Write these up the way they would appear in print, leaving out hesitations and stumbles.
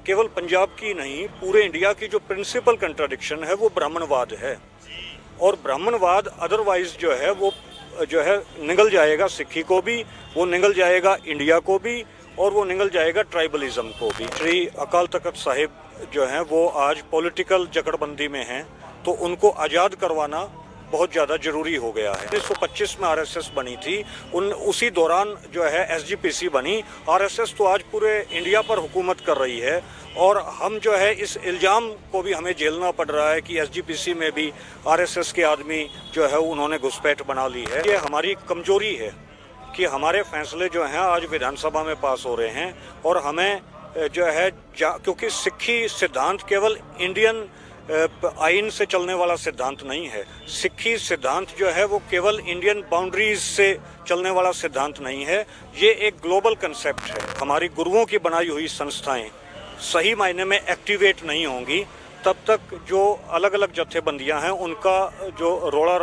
केवल पंजाब की नहीं, पूरे इंडिया की जो प्रिंसिपल कंट्राडिक्शन है वो ब्राह्मणवाद है। और ब्राह्मणवाद अदरवाइज जो है वो जो है निगल जाएगा सिक्खी को भी, वो निगल जाएगा इंडिया को भी, और वो निगल जाएगा ट्राइबलिज्म को भी। श्री अकाल तख्त साहिब जो हैं वो आज पॉलिटिकल जकड़बंदी में हैं, तो उनको आज़ाद करवाना बहुत ज़्यादा ज़रूरी हो गया है। 1925 में आरएसएस बनी थी, उसी दौरान जो है एसजीपीसी बनी। आरएसएस तो आज पूरे इंडिया पर हुकूमत कर रही है, और हम जो है इस इल्ज़ाम को भी हमें झेलना पड़ रहा है कि एसजीपीसी में भी आरएसएस के आदमी जो है उन्होंने घुसपैठ बना ली है। ये हमारी कमजोरी है कि हमारे फैसले जो हैं आज विधानसभा में पास हो रहे हैं, और हमें जो है क्योंकि सिक्खी सिद्धांत केवल इंडियन आइन से चलने वाला सिद्धांत नहीं है। सिक्खी सिद्धांत जो है वो केवल इंडियन बाउंड्रीज से चलने वाला सिद्धांत नहीं है, ये एक ग्लोबल कंसेप्ट है। हमारी गुरुओं की बनाई हुई संस्थाएं सही मायने में एक्टिवेट नहीं होंगी तब तक जो अलग अलग जत्थेबंदियां हैं उनका जो रोड़ा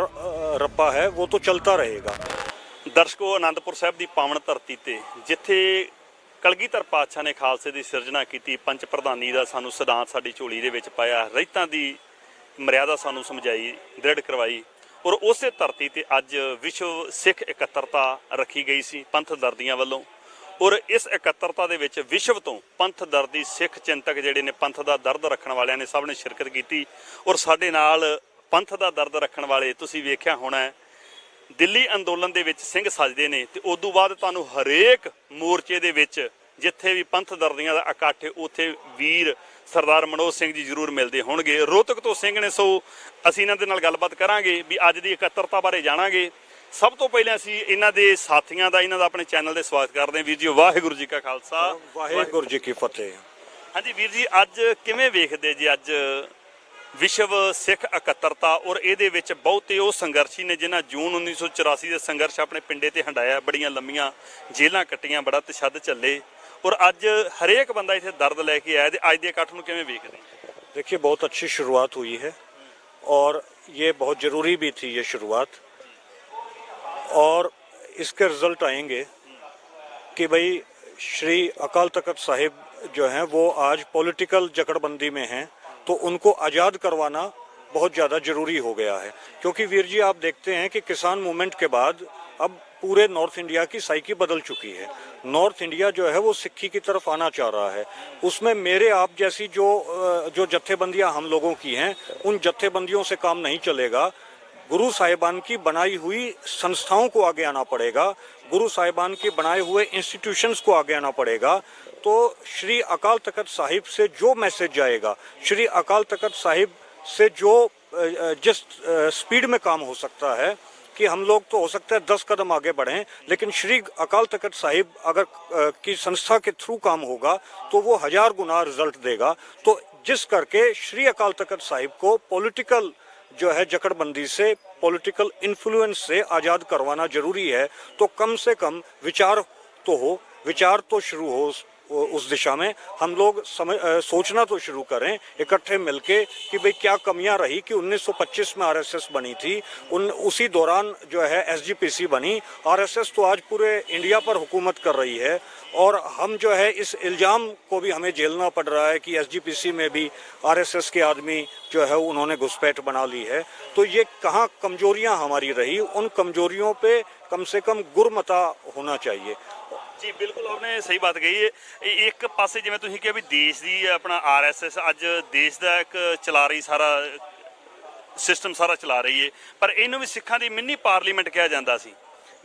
रप्पा है वो तो चलता रहेगा। दर्शकों, आनंदपुर साहिब की पावन धरती ते जिथे कलगीधर पातशाह ने खालसे की सिरजना की, पंच प्रधानी का सानू सिद्धांत साडी झोली दे विच पाया, रहितां की मर्यादा सानू समझाई, दृढ़ करवाई, और उस धरती ते अज विश्व सिख इकत्तरता रखी गई सी पंथ दर्दियां वल्लों। और इस इकत्तरता दे विच विश्व तो पंथ दर्दी सिख चिंतक जिहड़े ने पंथ दा दर्द रखण वालियां ने सब ने शिरकत की। और साडे नाल पंथ दा दर्द रखण वाले तुसीं वेख्या होना है, दिल्ली अंदोलन दे विच सिंह सजदे ने, ते उदों बाद तुहानूं हरेक मोर्चे दे विच जिथे भी पंथ दर्दियां दा इकट्ठ उत्थे वीर सरदार मनोज सिंह जी जरूर मिलते होणगे। रोहतक तो सिंह ने, सो असीं इन्हां दे नाल गलबात करांगे भी अज दी इकत्तरता बारे जाणांगे। सब तो पहले असीं इन्हां दे साथियां दा इन्हां दा अपने चैनल दे स्वागत करदे हैं। वीर जी वाहिगुरू जी का खालसा, वाहिगुरू जी की फतेह। हाँ जी वीर जी, अज किवें वेखदे जी अज विश्व सिख इकत्तरता, और ये बहुते वो संघर्षी ने जिन्हें जून 1984 के संघर्ष अपने पिंडे ते हंडाया, बड़ियां लंबियां जेलां कट्टियां, बड़ा तशद्दद चले, और अज हरेक बंदा इत्थे दर्द लैके आया। अज के इकट्ठ नूं किवें वेखदे? देखिए, बहुत अच्छी शुरुआत हुई है और ये बहुत ज़रूरी भी थी ये शुरुआत, और इसके रिजल्ट आएंगे कि भाई श्री अकाल तख्त साहिब जो हैं वो आज पॉलिटिकल जकड़बंदी में हैं, तो उनको आज़ाद करवाना बहुत ज़्यादा ज़रूरी हो गया है। क्योंकि वीर जी, आप देखते हैं कि किसान मूवमेंट के बाद अब पूरे नॉर्थ इंडिया की साइकी बदल चुकी है। नॉर्थ इंडिया जो है वो सिक्खी की तरफ आना चाह रहा है। उसमें मेरे आप जैसी जो जत्थेबंदियां हम लोगों की हैं, उन जत्थेबंदियों से काम नहीं चलेगा। गुरु साहिबान की बनाई हुई संस्थाओं को आगे आना पड़ेगा, गुरु साहिबान के बनाए हुए इंस्टीट्यूशंस को आगे आना पड़ेगा। तो श्री अकाल तख्त साहिब से जो मैसेज जाएगा, श्री अकाल तख्त साहिब से जो जिस स्पीड में काम हो सकता है कि हम लोग तो हो सकता है 10 कदम आगे बढ़ें, लेकिन श्री अकाल तख्त साहिब अगर की संस्था के थ्रू काम होगा तो वो 1000 गुना रिजल्ट देगा। तो जिस करके श्री अकाल तख्त साहिब को पॉलिटिकल जो है जकड़बंदी से, पॉलिटिकल इन्फ्लुएंस से आज़ाद करवाना जरूरी है। तो कम से कम विचार तो शुरू हो उस दिशा में। हम लोग सोचना तो शुरू करें इकट्ठे मिलके कि भाई क्या कमियां रही कि 1925 में आरएसएस बनी थी, उसी दौरान जो है एसजीपीसी बनी। आरएसएस तो आज पूरे इंडिया पर हुकूमत कर रही है, और हम जो है इस इल्ज़ाम को भी हमें झेलना पड़ रहा है कि एसजीपीसी में भी आरएसएस के आदमी जो है उन्होंने घुसपैठ बना ली है। तो ये कहाँ कमजोरियां हमारी रही, उन कमजोरियों पे कम से कम गुरमता होना चाहिए। जी बिल्कुल, आपने सही बात कही है। एक पासे जिवें तुसीं कहा भी देश की अपना आरएसएस अज देश का एक चला रही, सारा सिस्टम सारा चला रही है, पर इनू भी सिखां दी मिनी पार्लीमेंट कहा जाता सी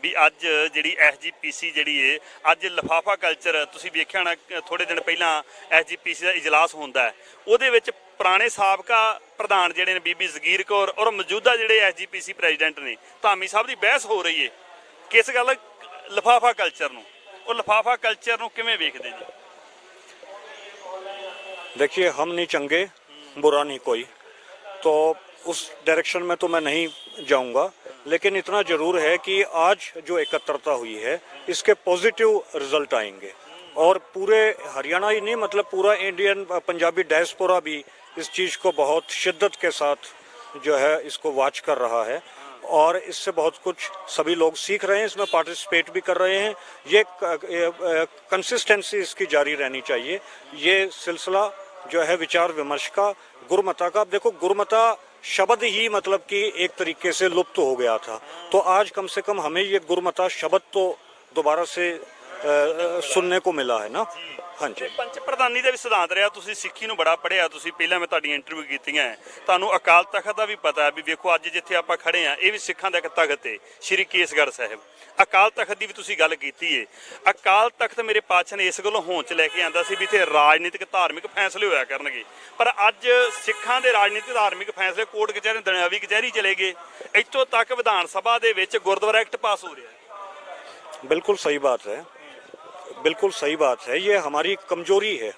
भी अज जिहड़ी एसजीपीसी जिहड़ी है, अज लिफाफा कल्चर तुसीं वेख्या होना, थोड़े दिन पहला एसजीपीसी का इजलास होंदा है, उहदे विच पुराने साबका प्रधान जिहड़े ने बीबी जगीर कौर और मौजूदा जिहड़े एसजीपीसी प्रेजिडेंट ने धामी साहब की बहस हो रही है किस गल लिफाफा कल्चर नूं, और लिफाफा कल्चर नूं किवें वेखदे जी? देखिए, हम नहीं चंगे, बुरा नहीं कोई, तो उस डायरेक्शन में तो मैं नहीं जाऊंगा, लेकिन इतना ज़रूर है कि आज जो एकत्रता हुई है इसके पॉजिटिव रिजल्ट आएंगे, और पूरे हरियाणा ही नहीं, मतलब पूरा इंडियन पंजाबी डायस्पोरा भी इस चीज़ को बहुत शिद्दत के साथ जो है इसको वॉच कर रहा है। और इससे बहुत कुछ सभी लोग सीख रहे हैं, इसमें पार्टिसिपेट भी कर रहे हैं। ये कंसिस्टेंसी इसकी जारी रहनी चाहिए। ये सिलसिला जो है विचार विमर्श का, गुरुमता का, अब देखो गुरुमता शब्द ही मतलब कि एक तरीके से लुप्त हो गया था, तो आज कम से कम हमें ये गुरुमता शब्द तो दोबारा से सुनने को मिला है ना। हाँ जी। ਪੰਚ ਪ੍ਰਧਾਨੀ ਦਾ ਵੀ ਸਿਧਾਂਤ ਰਿਹਾ, ਤੁਸੀਂ ਸਿੱਖੀ ਨੂੰ ਬੜਾ ਪੜ੍ਹਿਆ, ਤੁਸੀਂ ਪਹਿਲਾਂ ਮੈਂ ਤੁਹਾਡੀ ਇੰਟਰਵਿਊ ਕੀਤੀਆਂ, ਤੁਹਾਨੂੰ ਅਕਾਲ ਤਖਤ ਦਾ ਵੀ ਪਤਾ ਹੈ ਵੀ ਵੇਖੋ ਅੱਜ ਜਿੱਥੇ ਆਪਾਂ ਖੜੇ ਆ ਇਹ ਵੀ ਸਿੱਖਾਂ ਦਾ ਇੱਕ ਤਖਤ ਹੈ, ਸ਼੍ਰੀ ਕੇਸਗੜ੍ਹ ਸਾਹਿਬ। ਅਕਾਲ ਤਖਤ ਦੀ ਵੀ ਤੁਸੀਂ ਗੱਲ ਕੀਤੀ ਹੈ। ਅਕਾਲ ਤਖਤ ਮੇਰੇ ਪਾਤਸ਼ਾਹ ਨੇ ਇਸ ਗੱਲੋਂ ਹੋਂਦ ਚ ਲੈ ਕੇ ਆਂਦਾ ਸੀ ਵੀ ਇੱਥੇ ਰਾਜਨੀਤਿਕ ਧਾਰਮਿਕ ਫੈਸਲੇ ਹੋਇਆ ਕਰਨਗੇ, ਪਰ ਅੱਜ ਸਿੱਖਾਂ ਦੇ ਰਾਜਨੀਤਿਕ ਧਾਰਮਿਕ ਫੈਸਲੇ ਕੋਰਟ ਕਚਹਿਰੀ ਦੁਨਿਆਵੀ ਕਚਹਿਰੀ ਚਲੇ ਗਏ, ਇੱਥੋਂ ਤੱਕ ਵਿਧਾਨ ਸਭਾ ਦੇ ਵਿੱਚ ਗੁਰਦੁਆਰਾ ਐਕਟ ਪਾਸ ਹੋ ਰਿਹਾ। बिल्कुल सही बात है, बिल्कुल सही बात है। ये हमारी कमजोरी है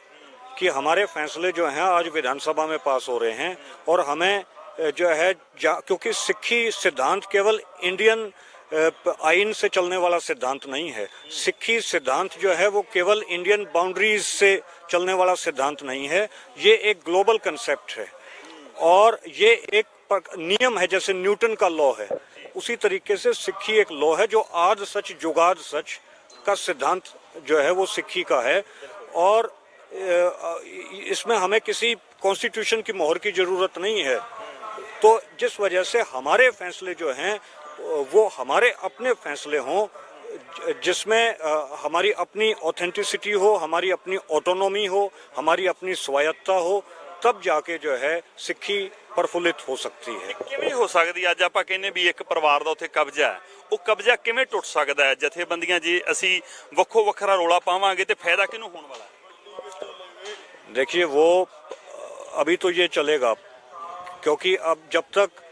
कि हमारे फैसले जो हैं आज विधानसभा में पास हो रहे हैं, और हमें जो है क्योंकि सिक्खी सिद्धांत केवल इंडियन आइन से चलने वाला सिद्धांत नहीं है। सिक्खी सिद्धांत जो है वो केवल इंडियन बाउंड्रीज से चलने वाला सिद्धांत नहीं है, ये एक ग्लोबल कंसेप्ट है, और ये एक नियम है। जैसे न्यूटन का लॉ है, उसी तरीके से सिक्खी एक लॉ है जो आद सच जुगाद सच का सिद्धांत जो है वो सिक्खी का है। और इसमें हमें किसी कॉन्स्टिट्यूशन की मोहर की ज़रूरत नहीं है। तो जिस वजह से हमारे फैसले जो हैं वो हमारे अपने फैसले हों, जिसमें हमारी अपनी ऑथेंटिसिटी हो, हमारी अपनी ऑटोनॉमी हो, हमारी अपनी स्वायत्ता हो, तब जाके जो है सिक्खी प्रफुल्लित हो सकती है। ਕਿਵੇਂ ਹੋ ਸਕਦੀ? ਅੱਜ ਆਪਾਂ ਕਹਿੰਦੇ ਵੀ ਇੱਕ ਪਰਿਵਾਰ ਦਾ ਉੱਥੇ ਕਬਜ਼ਾ ਹੈ, ਉਹ ਕਬਜ਼ਾ ਕਿਵੇਂ ਟੁੱਟ ਸਕਦਾ ਹੈ? ਜਥੇਬੰਦੀਆਂ ਜੇ ਅਸੀਂ ਵੱਖੋ ਵੱਖਰਾ ਰੋਲਾ ਪਾਵਾਂਗੇ ਤੇ ਫਾਇਦਾ ਕਿਹਨੂੰ ਹੋਣ ਵਾਲਾ ਹੈ? देखिए वो अभी तो ये चलेगा, क्योंकि अब जब तक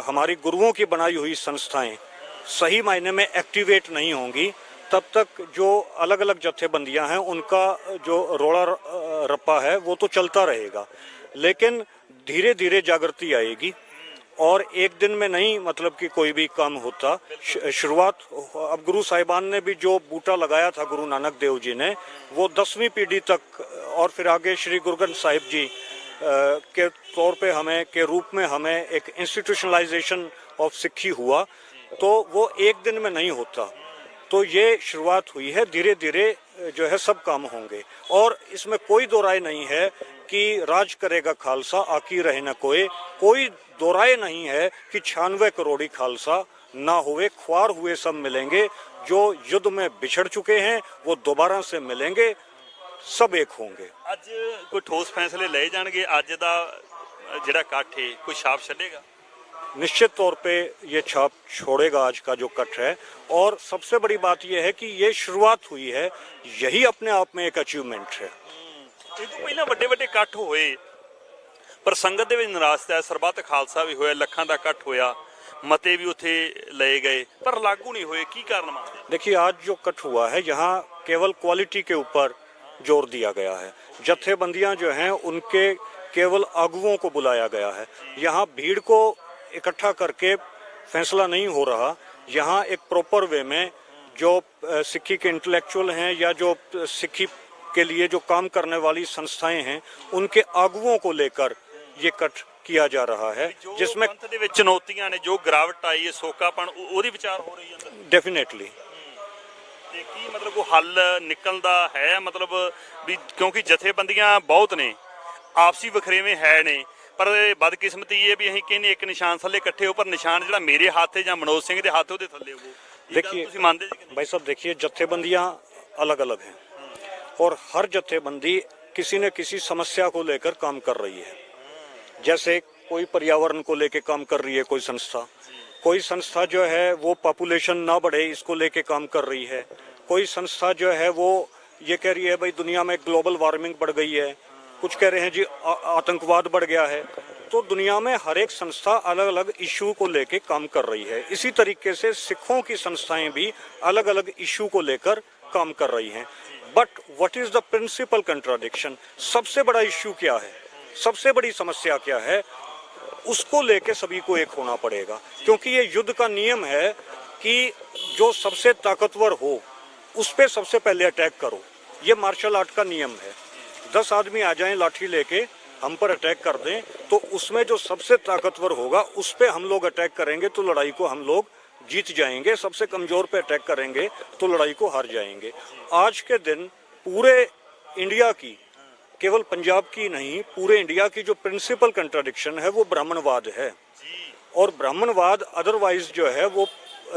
हमारी गुरुओं की बनाई हुई संस्थाएं सही मायने में एक्टिवेट नहीं होंगी, तब तक जो अलग अलग जत्थेबंदियां हैं उनका जो रोड़ा रप्पा है वो तो चलता रहेगा। लेकिन धीरे धीरे जागृति आएगी, और एक दिन में नहीं मतलब कि कोई भी काम होता। शुरुआत अब गुरु साहिबान ने भी जो बूटा लगाया था गुरु नानक देव जी ने, वो 10वीं पीढ़ी तक, और फिर आगे श्री गुरु ग्रंथ साहिब जी के तौर पे हमें के रूप में हमें एक इंस्टीट्यूशनलाइजेशन ऑफ सिक्खी हुआ, तो वो एक दिन में नहीं होता। तो ये शुरुआत हुई है, धीरे धीरे जो है सब काम होंगे। और इसमें कोई दो राय नहीं है कि राज करेगा खालसा आकी रहे न कोई दो राय नहीं है कि 96 करोड़ी खालसा ना हुए, ख्वार हुए सब मिलेंगे। जो युद्ध में बिछड़ चुके हैं वो दोबारा से मिलेंगे, सब एक होंगे। ਅੱਜ ਕੋਈ ਠੋਸ ਫੈਸਲੇ ਲਏ ਜਾਣਗੇ? ਅੱਜ ਦਾ ਜਿਹੜਾ ਇਕੱਠ ਹੈ ਕੋਈ ਛਾਪ ਛੱਡੇਗਾ? निश्चित तौर पे ये छाप छोड़ेगा आज का जो कट है। और सबसे बड़ी बात यह है कि ये शुरुआत हुई है, यही अपने आप में एक अचीवमेंट है। ਇਹ ਤੋਂ ਪਹਿਲਾਂ ਵੱਡੇ ਵੱਡੇ ਇਕੱਠ ਹੋਏ, ਪਰ ਸੰਗਤ ਦੇ ਵਿੱਚ ਨਿਰਾਸ਼ਤਾ ਹੈ। ਸਰਬੱਤ ਖਾਲਸਾ ਵੀ ਹੋਇਆ, ਲੱਖਾਂ ਦਾ ਇਕੱਠ ਹੋਇਆ, ਮਤੇ भी ਉੱਥੇ ਲਏ ਗਏ, ਪਰ ਲਾਗੂ नहीं ਹੋਏ। ਕੀ ਕਾਰਨ ਮੰਨਦੇ? देखिए आज जो कट हुआ है यहाँ केवल क्वालिटी के ऊपर जोर दिया गया है। जत्थेबंदियां जो हैं उनके केवल आगुओं को बुलाया गया है। यहाँ भीड़ को इकट्ठा करके फैसला नहीं हो रहा। यहाँ एक प्रॉपर वे में जो सिक्खी के इंटेलेक्चुअल हैं या जो सिक्खी के लिए जो काम करने वाली संस्थाएं हैं, उनके आगुओं को लेकर ये कट किया जा रहा है, जिसमें ਪੰਥ ਦੇ ਵਿੱਚ ਚੁਣੌਤੀਆਂ ਨੇ, ਜੋ ਗਿਰਾਵਟ ਆਈ ਹੈ, ਸੋਕਾਪਣ, ਉਹਦੀ ਵਿਚਾਰ ਹੋ ਰਹੀ ਹੈ ਅੰਦਰ। डेफिनेटली ਤੇ ਕੀ ਮਤਲਬ ਉਹ ਹੱਲ ਨਿਕਲਦਾ ਹੈ? ਮਤਲਬ ਵੀ ਕਿਉਂਕਿ ਜਥੇਬੰਦੀਆਂ ਬਹੁਤ ਨੇ, ਆਪਸੀ ਵਖਰੇਵੇਂ ਹੈ ਨੇ, ਪਰ ਬਦਕਿਸਮਤੀ ਇਹ ਵੀ ਅਸੀਂ ਕਹਿੰਦੇ ਇੱਕ ਨਿਸ਼ਾਨ ਥੱਲੇ ਇਕੱਠੇ ਹੋ, ਪਰ ਨਿਸ਼ਾਨ ਜਿਹੜਾ ਮੇਰੇ ਹੱਥ 'ਤੇ ਜਾਂ ਮਨੋਜ ਸਿੰਘ ਦੇ ਹੱਥ ਉਹਦੇ ਥੱਲੇ ਹੋਵੋ। देखिए ਤੁਸੀਂ ਮੰਨਦੇ ਜੀ ਕਿ ਨਹੀਂ? भाई साहब देखिए जत्थेबंदियां अलग अलग हैं, और हर जत्थेबंदी किसी न किसी समस्या को लेकर काम कर रही है। जैसे कोई पर्यावरण को लेकर काम कर रही है कोई संस्था जो है वो पॉपुलेशन ना बढ़े इसको लेके काम कर रही है। कोई संस्था जो है वो ये कह रही है भाई दुनिया में ग्लोबल वार्मिंग बढ़ गई है, कुछ कह रहे हैं जी आतंकवाद बढ़ गया है। तो दुनिया में हर एक संस्था अलग अलग इशू को लेके काम कर रही है। इसी तरीके से सिखों की संस्थाएं भी अलग अलग इशू को लेकर काम कर रही हैं। But what is the principal contradiction? सबसे बड़ा इशू क्या है, सबसे बड़ी समस्या क्या है, उसको लेके सभी को एक होना पड़ेगा। क्योंकि ये युद्ध का नियम है कि जो सबसे ताकतवर हो उस पर सबसे पहले अटैक करो। ये मार्शल आर्ट का नियम है। 10 आदमी आ जाएं लाठी लेके हम पर अटैक कर दें तो तो उसमें जो सबसे ताकतवर होगा उस पे हम लोग अटैक करेंगे तो लड़ाई को हम लोग जीत जाएंगे, सबसे कमजोर पे अटैक करेंगे तो लड़ाई को हार जाएंगे। आज के दिन पूरे इंडिया की, केवल पंजाब की नहीं, पूरे इंडिया की जो प्रिंसिपल कंट्राडिक्शन है वो ब्राह्मणवाद है। और ब्राह्मणवाद अदरवाइज जो है वो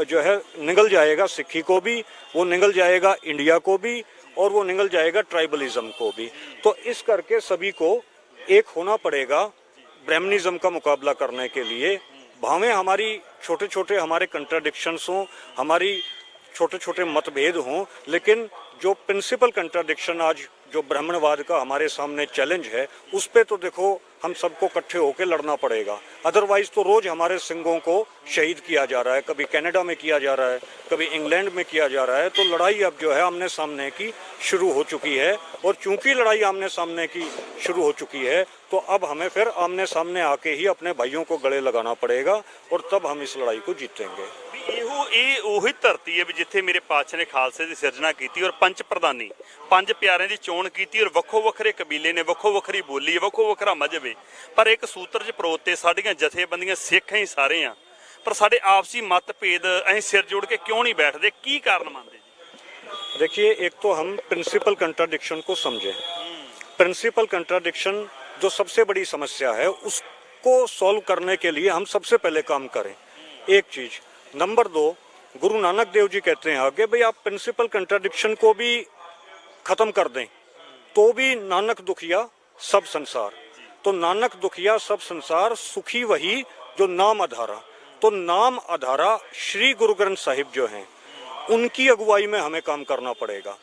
जो है निगल जाएगा सिक्खी को भी, वो निगल जाएगा इंडिया को भी, और वो निगल जाएगा ट्राइबलिज्म को भी। तो इस करके सभी को एक होना पड़ेगा ब्राह्मणिज्म का मुकाबला करने के लिए। भावें हमारी छोटे छोटे हमारे कंट्राडिक्शंस हों, हमारी छोटे छोटे मतभेद हों, लेकिन जो प्रिंसिपल कंट्राडिक्शन आज जो ब्राह्मणवाद का हमारे सामने चैलेंज है, उस पे तो देखो हम सबको इकट्ठे होकर लड़ना पड़ेगा। अदरवाइज तो रोज हमारे सिंगों को शहीद किया जा रहा है, कभी कनाडा में किया जा रहा है, कभी इंग्लैंड में किया जा रहा है। तो लड़ाई अब जो है आमने सामने की शुरू हो चुकी है, और चूंकि लड़ाई आमने सामने की शुरू हो चुकी है तो अब हमें फिर आमने सामने आके ही अपने भाइयों को गले लगाना पड़ेगा, और तब हम इस लड़ाई को जीतेंगे। ਇਹ ਉਹੀ ਧਰਤੀ ਹੈ ਵੀ ਜਿੱਥੇ ਮੇਰੇ ਪਾਤਸ਼ਾਹ ਨੇ ਖਾਲਸੇ ਦੀ ਸਿਰਜਣਾ ਕੀਤੀ ਔਰ ਪੰਜ ਪ੍ਰਧਾਨੀ, ਪੰਜ ਪਿਆਰਿਆਂ ਦੀ ਚੋਣ ਕੀਤੀ ਔਰ ਵੱਖੋ ਵੱਖਰੇ ਕਬੀਲੇ ਨੇ, ਵੱਖੋ ਵੱਖਰੀ ਬੋਲੀ ਹੈ, ਵੱਖੋ ਵੱਖਰਾ ਮਜ਼ਹਬ ਹੈ, ਪਰ ਇੱਕ ਸੂਤਰ 'ਚ ਪਰੋਤੇ ਸਾਡੀਆਂ ਜਥੇਬੰਦੀਆਂ ਸਿੱਖ ਹੀ ਸਾਰੇ ਆ, ਪਰ ਸਾਡੇ ਆਪਸੀ ਮਤਭੇਦ ਅਸੀਂ ਸਿਰ ਜੋੜ ਕੇ ਕਿਉਂ ਨਹੀਂ ਬੈਠਦੇ, ਕੀ ਕਾਰਨ ਮੰਨਦੇ ਜੀ? देखिए, एक तो हम प्रिंसिपल कंट्राडिक्शन को समझें। प्रिंसिपल कंट्राडिक्शन जो सबसे बड़ी समस्या है उसको सॉल्व करने के लिए हम सबसे पहले काम करें, एक चीज। नंबर 2, गुरु नानक देव जी कहते हैं आगे, भाई आप प्रिंसिपल कंट्राडिक्शन को भी खत्म कर दें तो भी नानक दुखिया सब संसार। तो नानक दुखिया सब संसार, सुखी वही जो नाम आधारा। तो नाम आधारा श्री गुरु ग्रंथ साहिब जो हैं, उनकी अगुवाई में हमें काम करना पड़ेगा।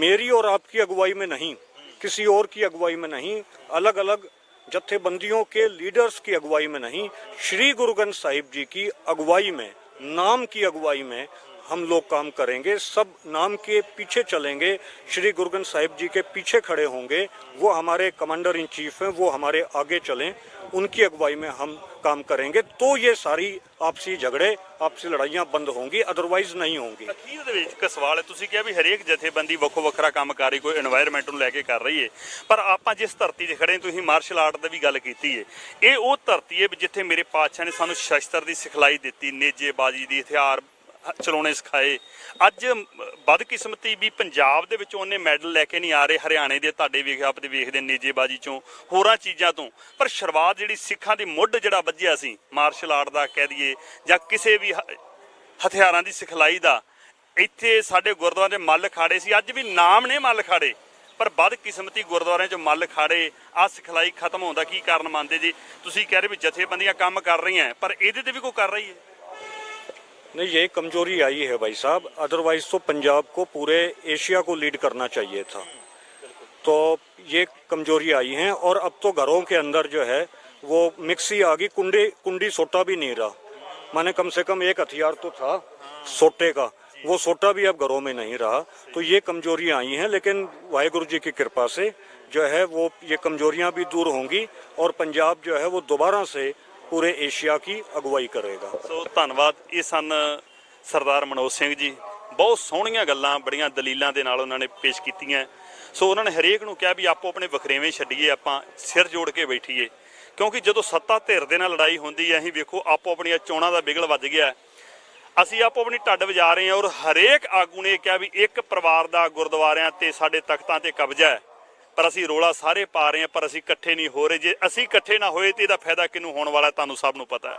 मेरी और आपकी अगुवाई में नहीं, किसी और की अगुवाई में नहीं, अलग अलग जत्थेबंदियों के लीडर्स की अगुवाई में नहीं, श्री गुरु ग्रंथ साहिब जी की अगुवाई में, नाम की अगुवाई में हम लोग काम करेंगे। सब नाम के पीछे चलेंगे, श्री गुरु ग्रंथ साहिब जी के पीछे खड़े होंगे। वो हमारे कमांडर इन चीफ हैं, वो हमारे आगे चलें, उनकी अगुवाई में हम काम करेंगे तो ये सारी आपसी झगड़े, आपसी लड़ाइयाँ बंद होंगी, अदरवाइज नहीं होंगी। ਅਖੀਰ ਦੇ ਵਿੱਚ ਇੱਕ ਸਵਾਲ ਹੈ, ਤੁਸੀਂ ਕਿਹਾ ਵੀ ਹਰੇਕ ਜਥੇਬੰਦੀ ਵੱਖੋ ਵੱਖਰਾ ਕੰਮ ਕਰ ਰਹੀ, ਕੋਈ এনवायरमेंट ਨੂੰ ਲੈ ਕੇ ਕਰ ਰਹੀ ਹੈ, ਪਰ ਆਪਾਂ ਜਿਸ ਧਰਤੀ 'ਤੇ ਖੜੇ, ਤੁਸੀਂ ਮਾਰਸ਼ਲ ਆਰਟ ਦੀ ਵੀ ਗੱਲ ਕੀਤੀ ਹੈ, ਇਹ ਉਹ ਧਰਤੀ ਹੈ ਜਿੱਥੇ ਮੇਰੇ ਪਾਤਸ਼ਾਹ ਨੇ ਸਾਨੂੰ ਸ਼ਸਤਰ ਦੀ ਸਿਖਲਾਈ ਦਿੱਤੀ, ਨੇਜੇਬਾਜ਼ੀ ਦੀ, ਹਥਿਆਰ ਚਲਾਉਣੇ ਸਿਖਾਏ। ਅੱਜ ਬਦਕਿਸਮਤੀ ਵੀ ਪੰਜਾਬ ਦੇ ਵਿੱਚੋਂ ਉਹਨੇ ਮੈਡਲ ਲੈ ਕੇ ਨਹੀਂ ਆ ਰਹੇ, ਹਰਿਆਣੇ ਦੇ ਤੁਹਾਡੇ ਆਪਦੇ ਵੇਖਦੇ ਨੇਜੇਬਾਜ਼ੀ ਚੋਂ, ਹੋਰਾਂ ਚੀਜ਼ਾਂ ਤੋਂ, ਪਰ ਸ਼ੁਰੂਆਤ ਜਿਹੜੀ ਸਿੱਖਾਂ ਦੀ ਮੁੱਢ ਜਿਹੜਾ ਵੱਜਿਆ ਸੀ ਮਾਰਸ਼ਲ ਆਰਟ ਦਾ ਕਹਿ ਦਈਏ ਜਾਂ ਕਿਸੇ ਵੀ ਹਥਿਆਰਾਂ ਦੀ ਸਿਖਲਾਈ ਦਾ, ਇੱਥੇ ਸਾਡੇ ਗੁਰਦੁਆਰੇ ਦੇ ਮੱਲ ਖਾੜੇ ਸੀ, ਅੱਜ ਵੀ ਨਾਮ ਨੇ ਮੱਲ ਖਾੜੇ, ਪਰ ਬਦਕਿਸਮਤੀ ਗੁਰਦੁਆਰਿਆਂ 'ਚ ਮੱਲ ਖਾੜੇ, ਆਹ ਸਿਖਲਾਈ ਖਤਮ ਹੋਣ ਦਾ ਕੀ ਕਾਰਨ ਮੰਨਦੇ ਜੀ? ਤੁਸੀਂ ਕਹਿ ਰਹੇ ਵੀ ਜਥੇਬੰਦੀਆਂ ਕੰਮ ਕਰ ਰਹੀਆਂ, ਪਰ ਇਹਦੇ ਤੇ ਵੀ ਕੋਈ ਕਰ ਰਹੀ ਹੈ? नहीं, ये कमजोरी आई है भाई साहब, अदरवाइज तो पंजाब को पूरे एशिया को लीड करना चाहिए था। तो ये कमजोरी आई है, और अब तो घरों के अंदर जो है वो मिक्सी आ गई, कुंडी सोटा भी नहीं रहा। माने कम से कम एक हथियार तो था सोटे का, वो सोटा भी अब घरों में नहीं रहा। तो ये कमजोरियाँ आई हैं, लेकिन वाहेगुरु जी की कृपा से जो है वो ये कमजोरियाँ भी दूर होंगी, और पंजाब जो है वो दोबारा से पूरे एशिया की अगुवाई करेगा। ਸੋ ਧੰਨਵਾਦ। ਇਹ ਸਨ ਸਰਦਾਰ ਮਨੋਜ ਸਿੰਘ ਜੀ, ਬਹੁਤ ਸੋਹਣੀਆਂ ਗੱਲਾਂ, ਬੜੀਆਂ ਦਲੀਲਾਂ ਦੇ ਨਾਲ ਉਹਨਾਂ ਨੇ ਪੇਸ਼ ਕੀਤੀਆਂ। ਸੋ ਉਹਨਾਂ ਨੇ ਹਰੇਕ ਨੂੰ ਕਿਹਾ ਵੀ ਆਪੋ ਆਪਣੇ ਵਖਰੇਵੇਂ ਛੱਡੀਏ, ਆਪਾਂ ਸਿਰ ਜੋੜ ਕੇ ਬੈਠੀਏ, ਕਿਉਂਕਿ ਜਦੋਂ ਸੱਤਾ ਧਿਰ ਦੇ ਨਾਲ ਲੜਾਈ ਹੁੰਦੀ ਹੈ, ਅਸੀਂ ਵੇਖੋ ਆਪੋ ਆਪਣੀਆਂ ਚੋਣਾਂ ਦਾ ਬਿਗਲ ਵੱਜ ਗਿਆ, ਅਸੀਂ ਆਪੋ ਆਪਣੀ ਢੱਡ ਵਜਾ ਰਹੇ ਹਾਂ, ਔਰ ਹਰੇਕ ਆਗੂ ਨੇ ਕਿਹਾ ਵੀ ਇੱਕ ਪਰਿਵਾਰ ਦਾ ਗੁਰਦੁਆਰਿਆਂ ਤੇ ਸਾਡੇ ਤਖਤਾਂ ਤੇ ਕਬਜ਼ਾ ਹੈ, ਪਰ ਅਸੀਂ ਰੋਲਾ ਸਾਰੇ ਪਾ ਰਹੇ ਹਾਂ, ਪਰ ਅਸੀਂ ਇਕੱਠੇ ਨਹੀਂ ਹੋ ਰਹੇ। ਜੇ ਅਸੀਂ ਇਕੱਠੇ ਨਾ ਹੋਏ ਤੇ ਇਹਦਾ ਫਾਇਦਾ ਕਿਹਨੂੰ ਹੋਣ ਵਾਲਾ, ਤੁਹਾਨੂੰ ਸਭ ਨੂੰ ਪਤਾ ਹੈ।